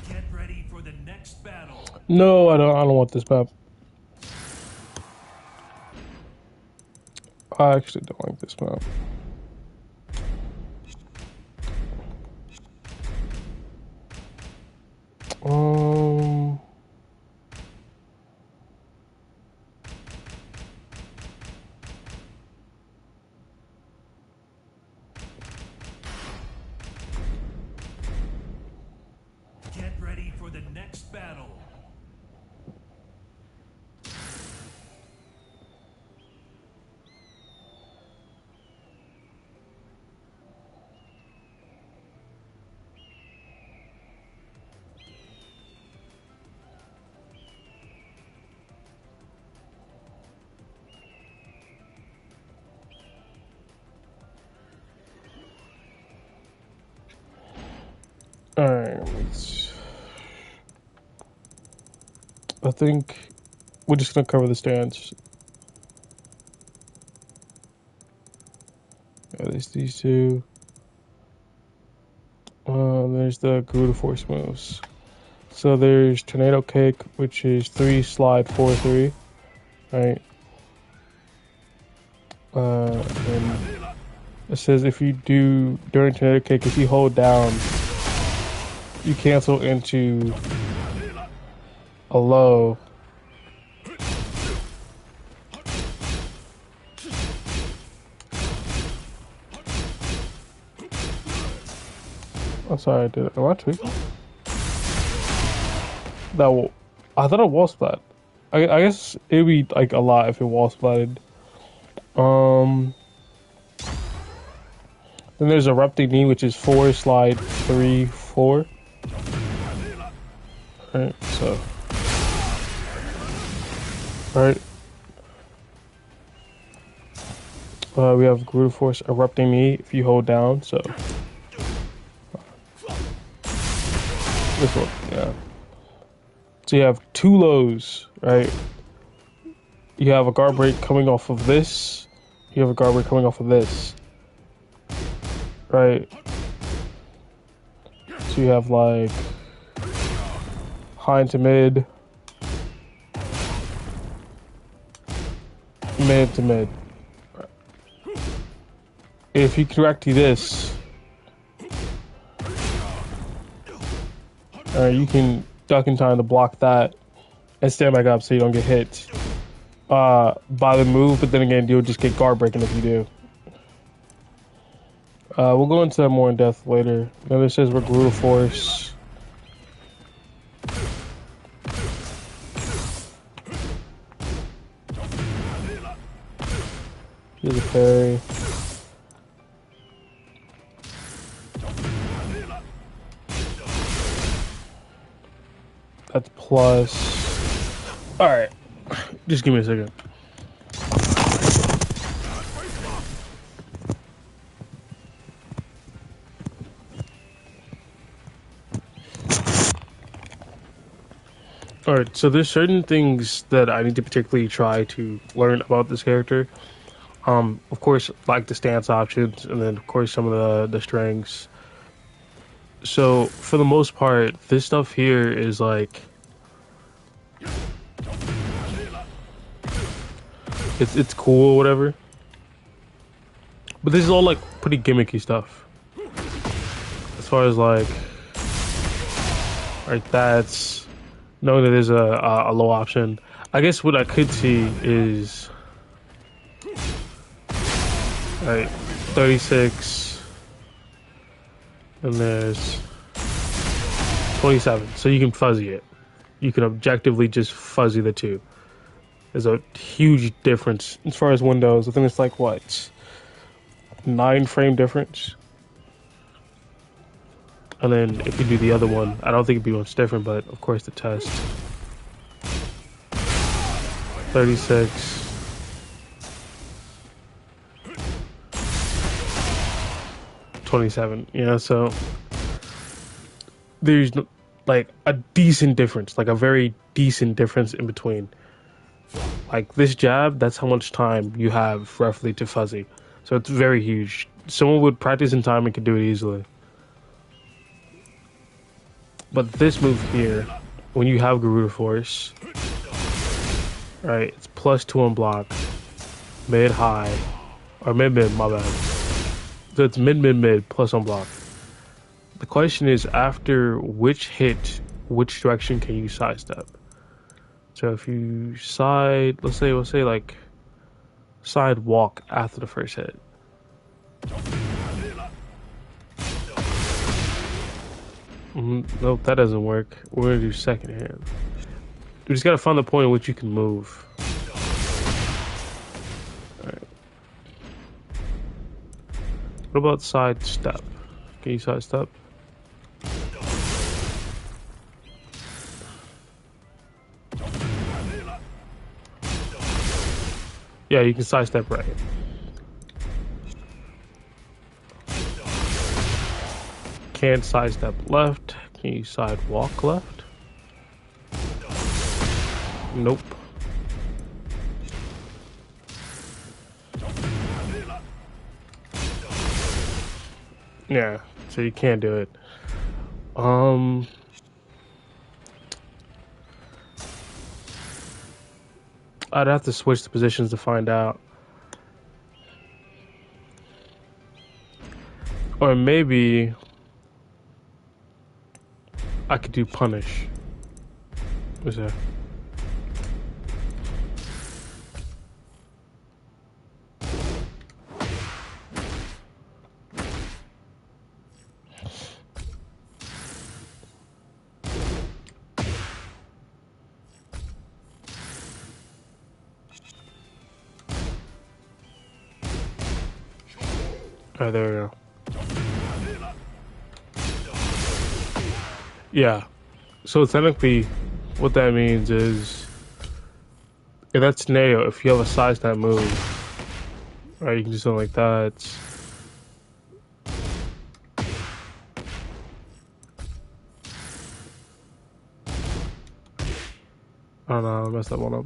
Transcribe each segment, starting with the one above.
Get ready for the next battle. No, I don't want this map. I actually don't like this map. Um, Get ready for the next battle. Alright, I think we're just gonna cover the stands. Yeah, there's these two. There's the Garuda Force moves. So there's Tornado Kick, which is 3 slide 4-3, right? And it says if you do during Tornado Kick, if you hold down, you cancel into a low. I'm sorry, I did it. Am I tweaking? I thought it wall splat. I guess it'd be like a lot if it wall splatted. Then there's Erupting Knee, which is 4 slide 3-4. Alright, so. Alright. We have Garuda Force Erupting Knee if you hold down, so. This one, yeah. So you have 2 lows, right? You have a guard break coming off of this. You have a guard break coming off of this. Right? So you have like high to mid. Mid to mid. If you correct this, you can duck in time to block that and stand back up so you don't get hit by the move, but then again, you'll just get guard breaking if you do. We'll go into that more in depth later. Then it says we're Garuda Force. Here's a parry. That's plus. Alright. Just give me a second. Alright, so there's certain things that I need to particularly try to learn about this character. Of course, like the stance options, and then of course some of the strings. So for the most part, this stuff here is like it's cool or whatever. But this is all like pretty gimmicky stuff. As far as like that's knowing that there's a low option. I guess what I could see is 36 and there's 27, so you can fuzzy it. You can objectively just fuzzy the two. There's a huge difference as far as windows. I think it's like what, 9 frame difference. And then if you do the other one, I don't think it'd be much different, but of course the test. 36. 27, you know, so there's like a decent difference, like a very decent difference in between. Like this jab, that's how much time you have roughly to fuzzy. So it's very huge. Someone would practice in time and could do it easily. But this move here, when you have Garuda Force, right, it's +2 on block, mid high, or mid, my bad. So it's mid plus on block. The question is, after which hit, which direction can you sidestep? So if you side, let's say like side walk after the first hit. Nope, that doesn't work. We're gonna do second hand. We just gotta find the point at which you can move. Alright. What about side step? Can you side step? Yeah, you can sidestep right. Can't sidestep left. Can you side walk left? Nope. Yeah, so you can't do it. I'd have to switch the positions to find out. Or maybe I could do punish. What's that? Oh, there we go. Yeah. So technically, what that means is, in that scenario, if you have a sidestep move, right, you can do something like that. I don't know, I messed that one up.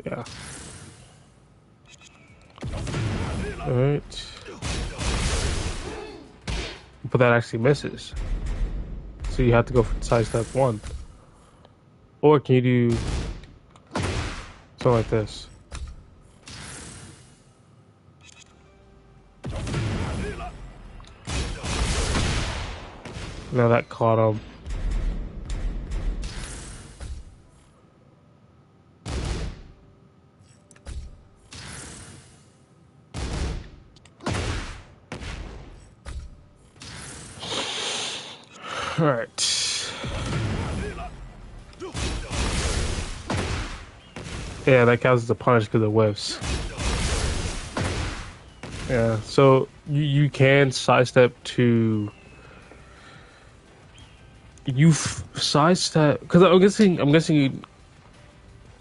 Yeah. Alright. But that actually misses. So you have to go for side step 1. Or can you do something like this? Now that caught him. Alright. Yeah, that counts as a punish because of whiffs. Yeah, so you can sidestep to... You sidestep... Because I'm guessing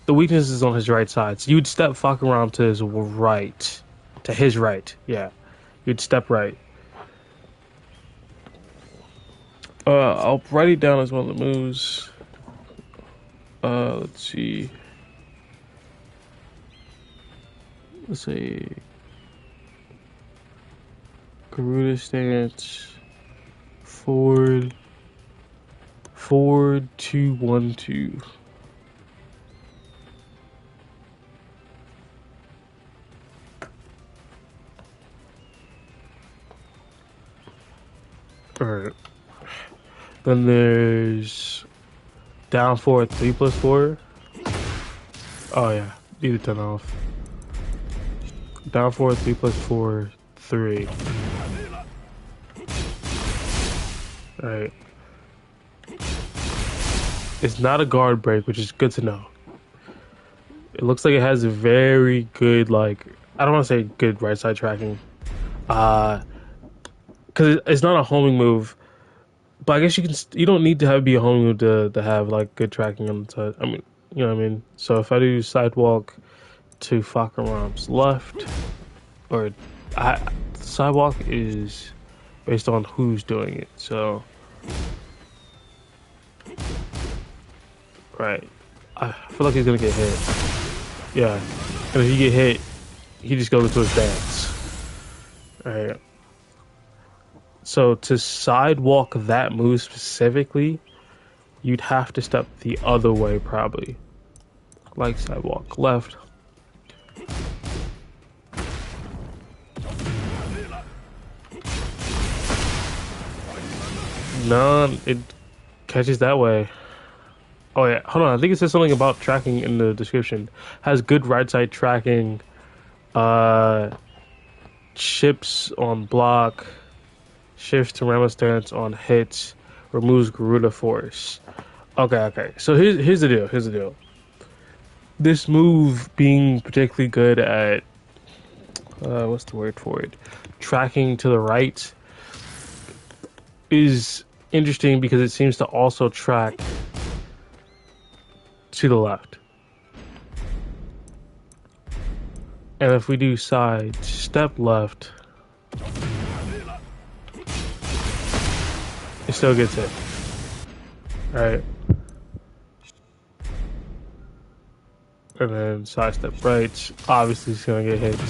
the weakness is on his right side. So you'd step Fakuhram to his right. To his right, yeah. You'd step right. I'll write it down as one of the moves. Let's see. Let's say Garuda stance, forward, 2 1 2. All right. Then there's down 4 3 plus 4. Oh yeah, need to turn off. Down 4 3 plus 4 3. Alright. It's not a guard break, which is good to know. It looks like it has a very good, like, I don't want to say good right side tracking. Because it's not a homing move. But I guess you don't need to be a homing move to have, like, good tracking on the side. I mean, you know what I mean? So if I do sidewalk to Fakuhram's left, or sidewalk is based on who's doing it. So, right, I feel like he's gonna get hit. Yeah, and if you get hit, he just goes into his dance. All right. So to sidewalk that move specifically, you'd have to step the other way probably, like sidewalk left. No, it catches that way. Oh yeah, hold on. I think it says something about tracking in the description. Has good right side tracking. Chips on block. Shifts to Rama stance on hits. Removes Garuda force. Okay. So here's the deal. Here's the deal. This move being particularly good at what's the word for it? Tracking to the right is interesting because it seems to also track to the left. And if we do side step left, it still gets hit. Alright. And then side step right, obviously it's gonna get hit.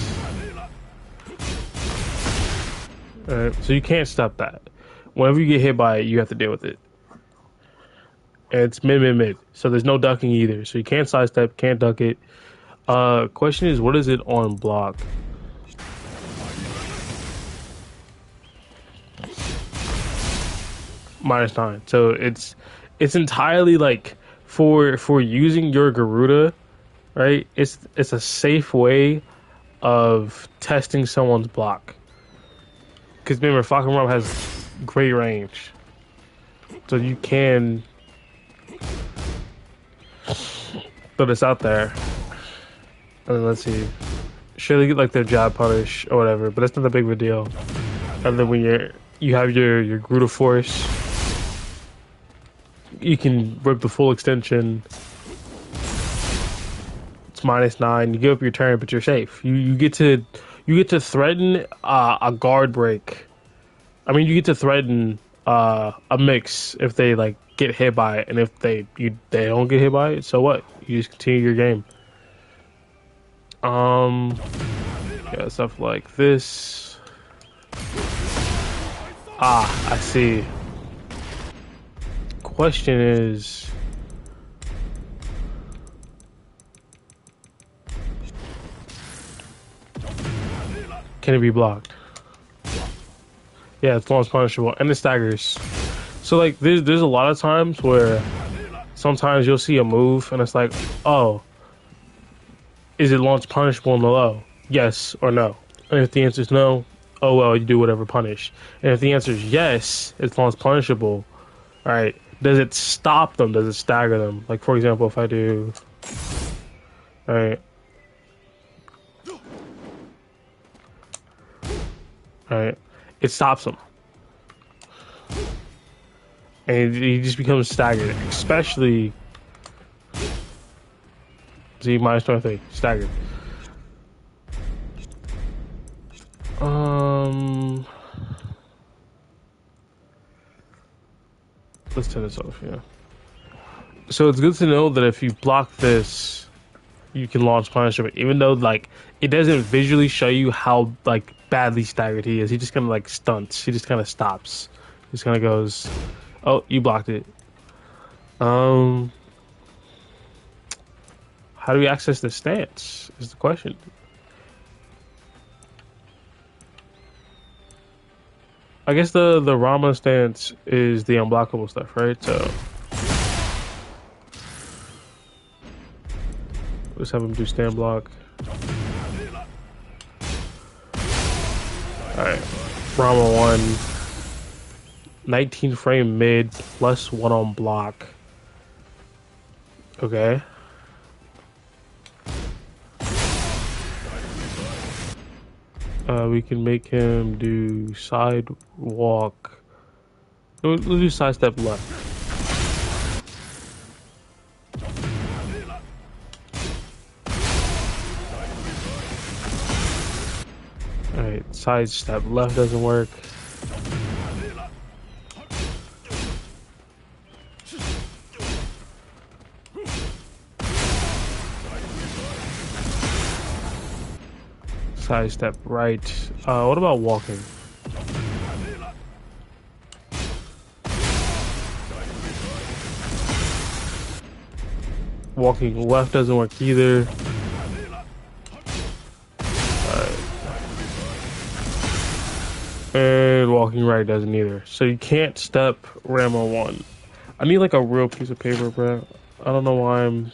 Alright, so you can't stop that. Whenever you get hit by it, you have to deal with it. And it's mid. So there's no ducking either. So you can't sidestep, can't duck it. Question is, what is it on block? -9. So it's entirely like for using your Garuda, right? It's a safe way of testing someone's block. Because remember, Fakuhram has great range, so you can throw this out there. And then let's see, sure they get like their jab punish or whatever, but that's not that big of a deal. And then when you have your Garuda force, you can rip the full extension. It's -9. You give up your turn, but you're safe. You get to threaten a guard break. I mean, you get to threaten a mix if they like get hit by it, and if they don't get hit by it, so what? You just continue your game. Yeah, stuff like this. I see. Question is, can it be blocked? Yeah, it's long as punishable, and it staggers. So like, there's a lot of times where sometimes you'll see a move, and it's like, oh, is it launch punishable in the low? Yes or no. And if the answer is no, oh well, you do whatever punish. And if the answer is yes, it's launch punishable. All right. Does it stop them? Does it stagger them? Like, for example, if I do... Alright. Alright. It stops them. And he just becomes staggered. Especially... Z -23. Staggered. Let's turn this off, yeah. So it's good to know that if you block this, you can launch punishment, even though like it doesn't visually show you how like badly staggered he is. He just kind of like stunts. He just kind of stops. He just kind of goes, "Oh, you blocked it." How do we access the stance? Is the question. I guess the Rama stance is the unblockable stuff, right? So let's have him do stand block. Alright. Rama 1. 19 frame mid plus 1 on block. Okay. We can make him do sidewalk. We'll do side step left. Alright, side step left doesn't work. Sidestep right. What about walking? Walking left doesn't work either. And walking right doesn't either. So you can't step ram on one. I need like a real piece of paper, bro. I don't know why I'm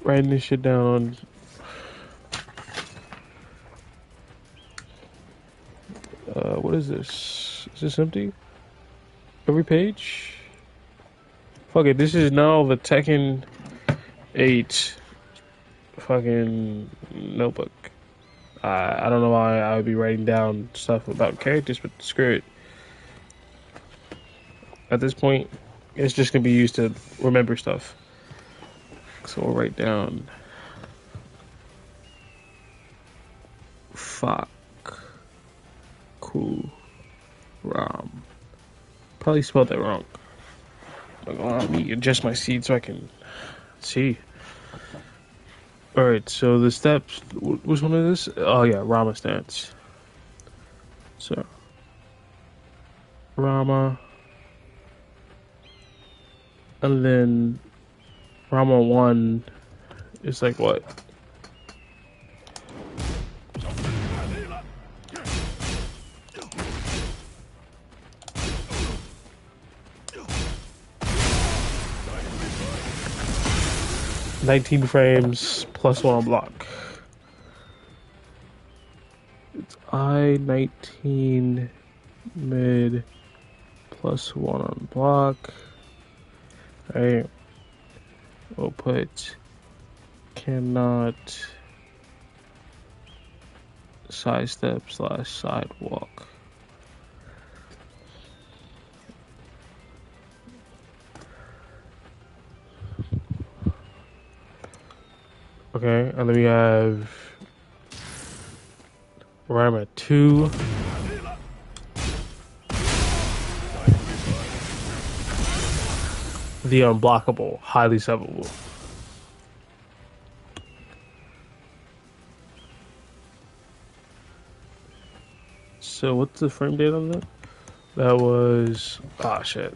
writing this shit down. What is this? Is this empty? Every page? Fuck it, this is now the Tekken 8 fucking notebook. I don't know why I would be writing down stuff about characters, but screw it. At this point, it's just gonna be used to remember stuff. So we'll write down Fakuhram. Probably spelled that wrong. Let me adjust my seat so I can see. Alright, so the steps, which one is this? Oh yeah, Rama stance. So, Rama. And then Rama 1 is like what? "19 frames plus 1 on block." It's I-19 mid plus 1 on block. Alright. We'll put cannot sidestep / sidewalk. Okay, and then we have where I'm at 2. The unblockable, highly severable. So what's the frame date on that? That was shit.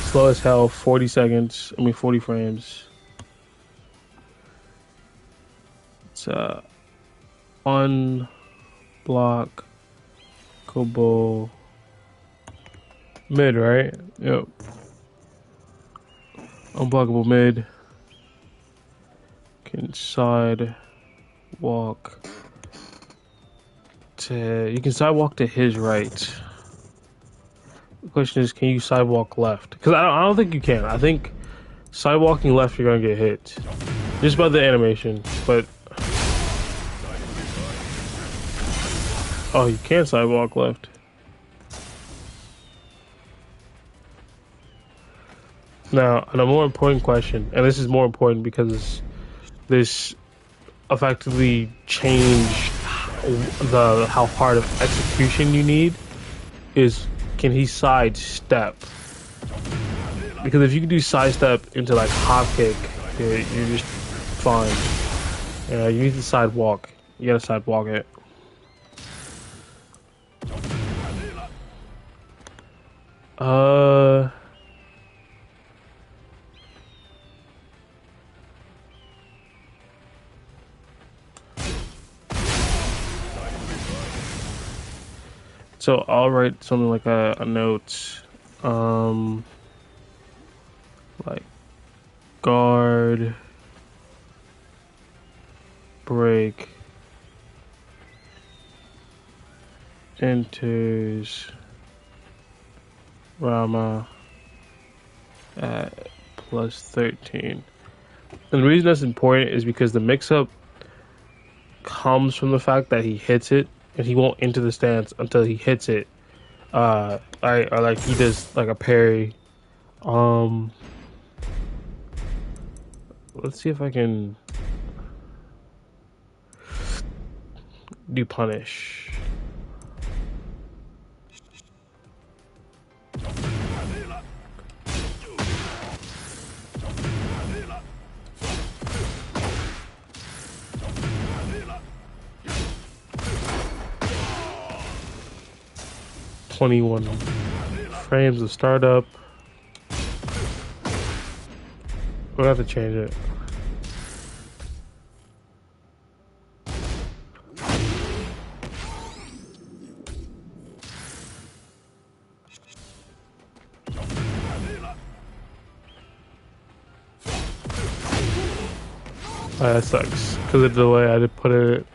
Slow as hell, 40 seconds. 40 frames. It's unblockable mid, right? Yep. Unblockable mid. Can sidewalk to. You can sidewalk to his right. The question is, can you sidewalk left? Because I don't think you can. I think sidewalking left, you're gonna get hit. Just by the animation, but oh, you can sidewalk left. Now, and a more important question, and this is more important because this effectively changed how hard of execution you need, is can he sidestep? Because if you can do sidestep into like hop kick, you're just fine. Yeah, you need to sidewalk. You gotta sidewalk it. So I'll write something like a note, like guard, break, enters Rama at plus 13. And the reason that's important is because the mix-up comes from the fact that he hits it, and he won't enter the stance until he hits it. Or like he does like a parry. Let's see if I can do punish. 21 frames of startup. We'll have to change it. Oh, that sucks because of the way I did put it.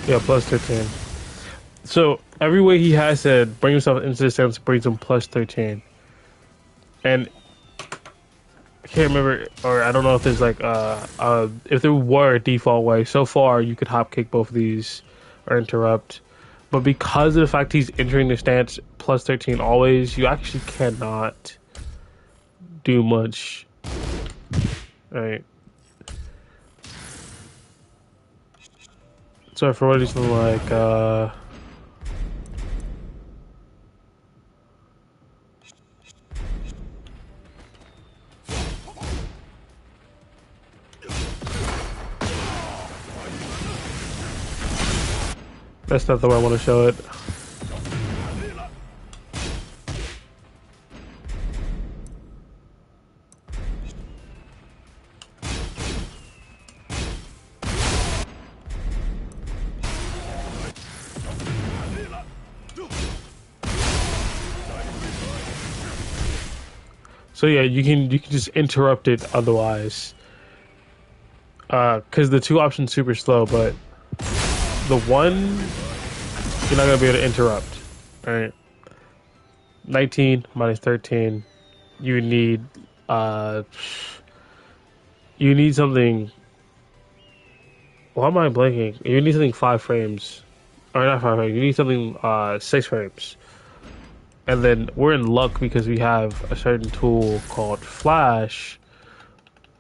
Yeah, plus 13. So every way he has said bring himself into the stance brings him plus 13. And I can't remember, or I don't know if there's like if there were a default way. So far you could hop kick both of these or interrupt. But because of the fact he's entering the stance plus 13 always, you actually cannot do much. Alright. So for what reason, like that's not the way I want to show it. So yeah, you can just interrupt it otherwise. Cause the two options super slow, but the one you're not gonna be able to interrupt. Alright. 19 minus 13. You need something. Why am I blanking? You need something 5 frames. Or not 5 frames, you need something 6 frames. And then we're in luck because we have a certain tool called Flash.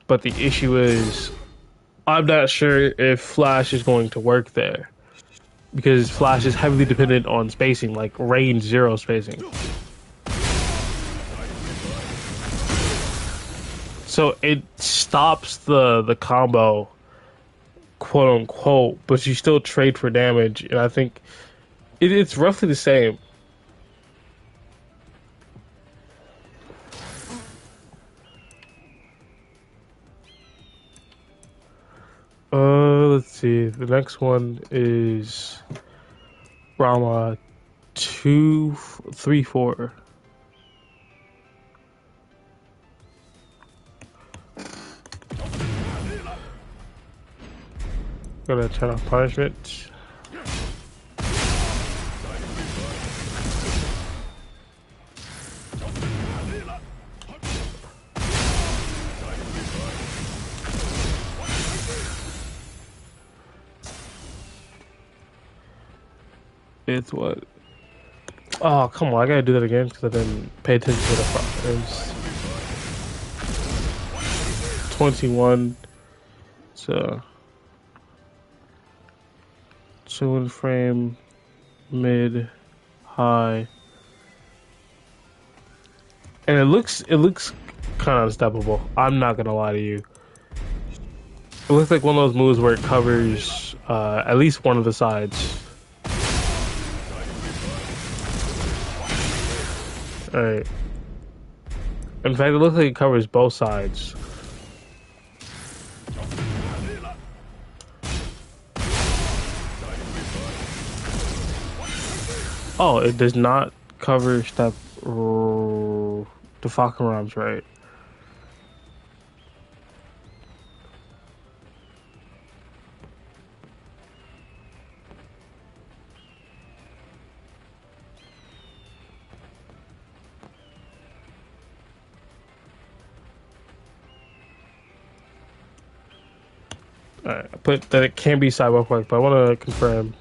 But the issue is, I'm not sure if Flash is going to work there. Because Flash is heavily dependent on spacing, like range 0 spacing. So it stops the combo, quote unquote, but you still trade for damage. And I think it's roughly the same. Let's see. The next one is Rama 2, 3, 4. Gonna turn off punishment. It's what? Oh, come on. I gotta do that again because I didn't pay attention to the frames. 21. So, 2 in frame, mid, high. And it looks kind of unstoppable. I'm not gonna lie to you. It looks like one of those moves where it covers at least one of the sides. Alright. In fact, it looks like it covers both sides. Oh, it does not cover step the Fakuhrams, right? Alright, I put that it can be sidewalk work, but I want to confirm.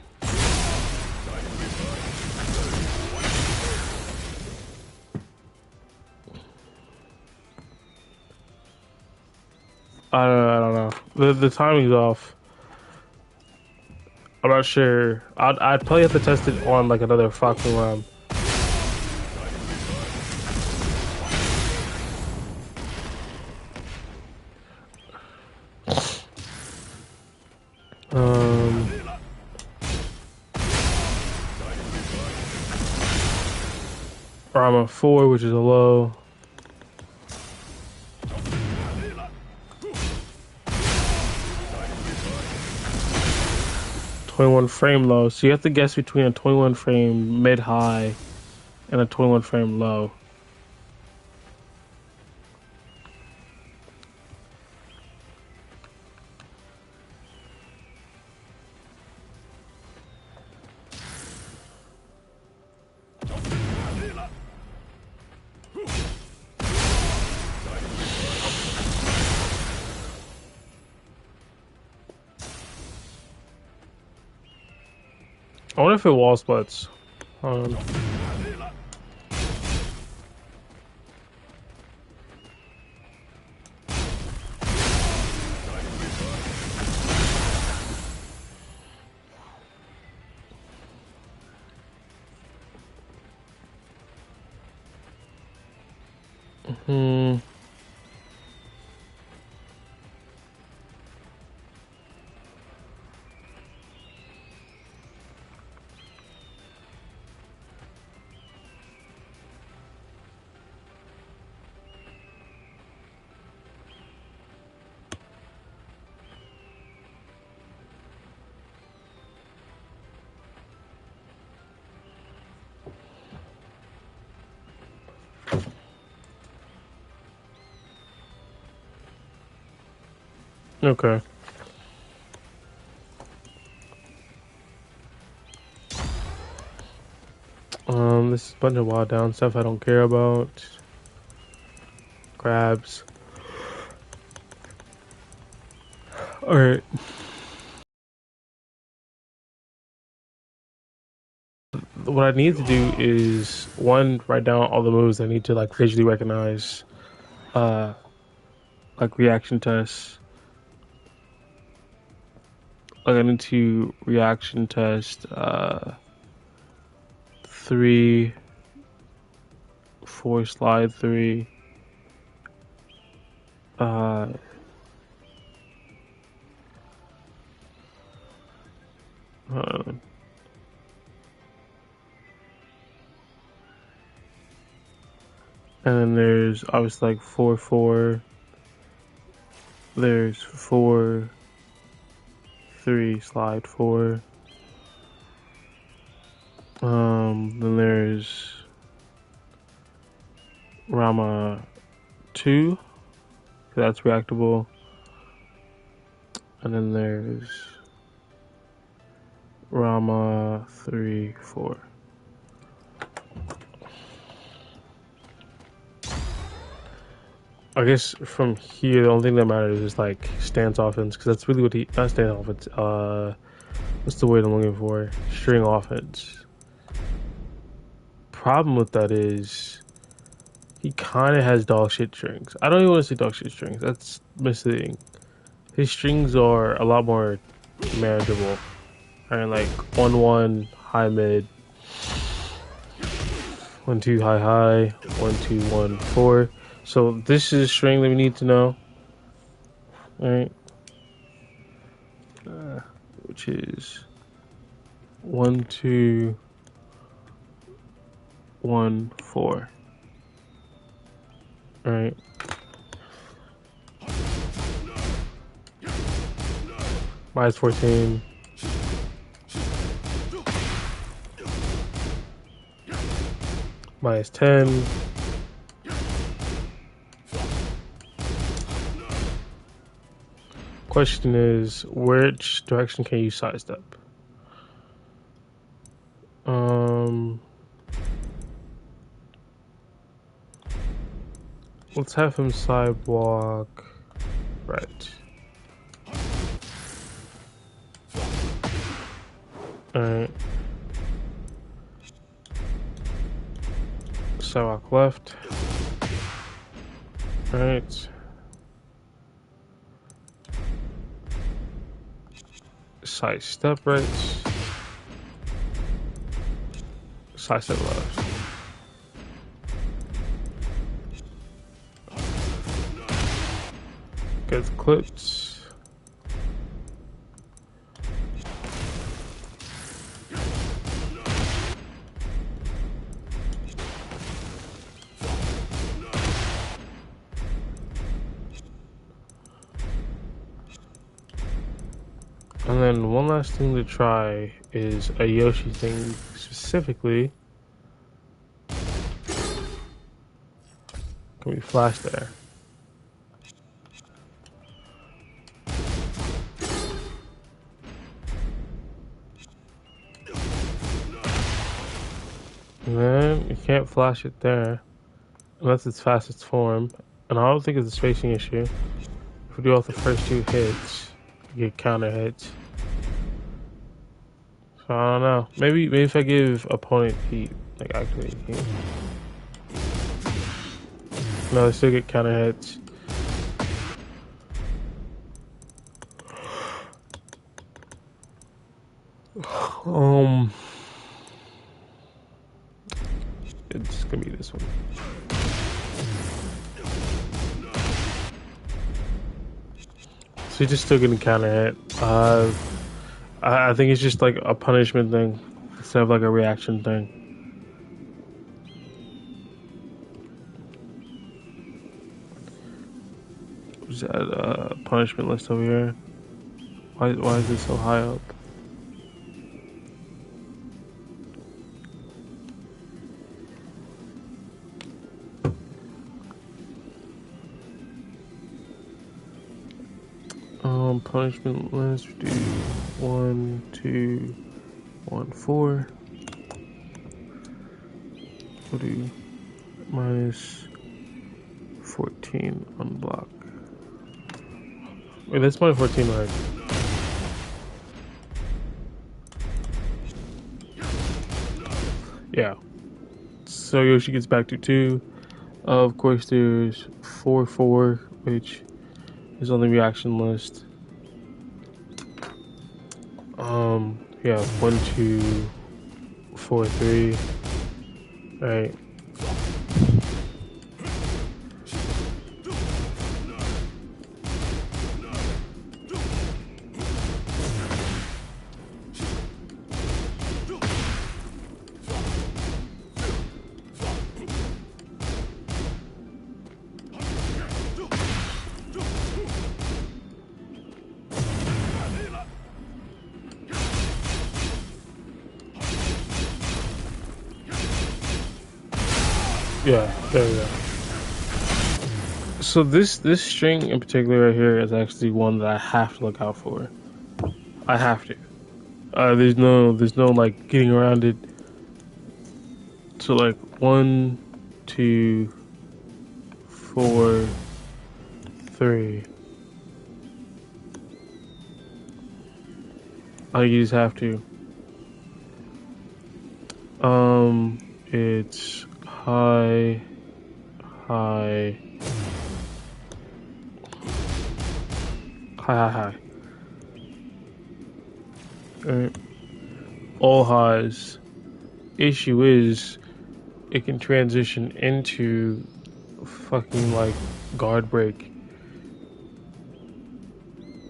I don't know. The timing's off. I'm not sure. I'd probably have to test it on like another Fakuhram. Rama 4, which is a low. .21 frame low. So you have to guess between a 21 frame mid high and a 21 frame low. I wonder if it wall splits. Okay. This is a bunch of wild down stuff I don't care about. Grabs. Alright. What I need to do is, one, write down all the moves I need to like visually recognize. Like reaction tests. Like I need to reaction test 3, 4 slide 3. And then there's obviously like 4, 4. There's 4, 3, slide 4. Then there's Rama 2. That's reactable. And then there's Rama 3, 4. I guess from here, the only thing that matters is like stance offense, because that's really what not stance offense. What's the word I'm looking for? String offense. Problem with that is he kind of has dog shit strings. I don't even want to say dog shit strings. That's misleading. His strings are a lot more manageable. And like 1-1 high mid, 1-2 high high, 1-2 1-4. So this is a string that we need to know, right? Which is 1-2 1-4. Right. Minus 14. Minus 10. Question is, which direction can you sidestep? Let's have him sidewalk right. Alright. Sidewalk left. Alright. Side step right. Side step left. Gets clipped. And then one last thing to try is a Yoshi thing specifically. Can we flash there? And then you can't flash it there unless it's fastest form. And I don't think it's a spacing issue. If we do off the first 2 hits, you get counter hits. So I don't know. Maybe if I give opponent heat, like activate heat. No, they still get counter hits. It's gonna be this one. So you're just still getting counter hit. I think it's just like a punishment thing instead of like a reaction thing. Just add a punishment list over here. Why is it so high up? Punishment list, do 1, 2, 1, 4. We'll do minus 14 on block. Wait, that's minus 14 right? Yeah. So Yoshi gets back to 2. Of course, there's 4, 4, which is on the reaction list. Yeah, 1, 2, 4, 3. Right. Yeah, there we go. So this string in particular right here is actually one that I have to look out for. I have to. There's no like getting around it. So like 1, 2, 4, 3. You just have to. It's high, high, high, high, high. Alright. All highs. Issue is, it can transition into fucking like guard break.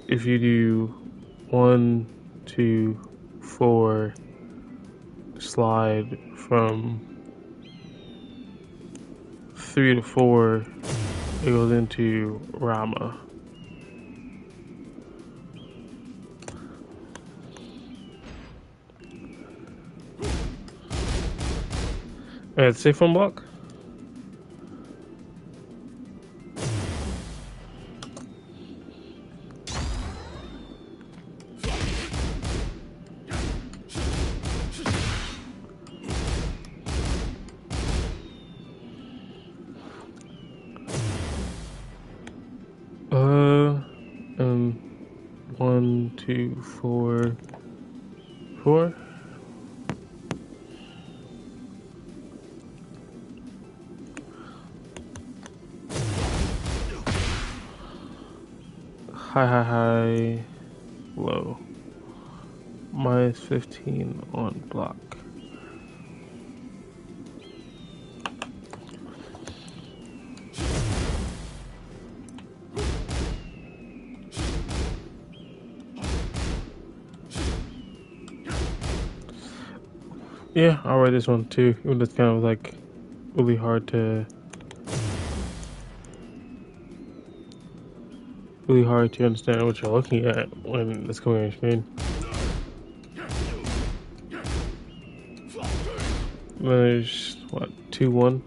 If you do 1, 2, 4, slide from 3 to 4, it goes into Rama. Alright, safe on block. And 1, 2, 4, 4. High, high, high, low. Minus 15 on block. Yeah, I'll write this one too. Even though it's kind of like really hard to. really hard to understand what you're looking at when it's coming on your screen. And then there's what, 2-1.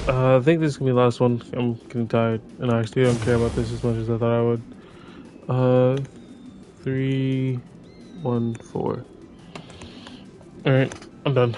I think this is gonna be the last one. I'm getting tired, and I actually don't care about this as much as I thought I would. 3, 1, 4. Alright, I'm done.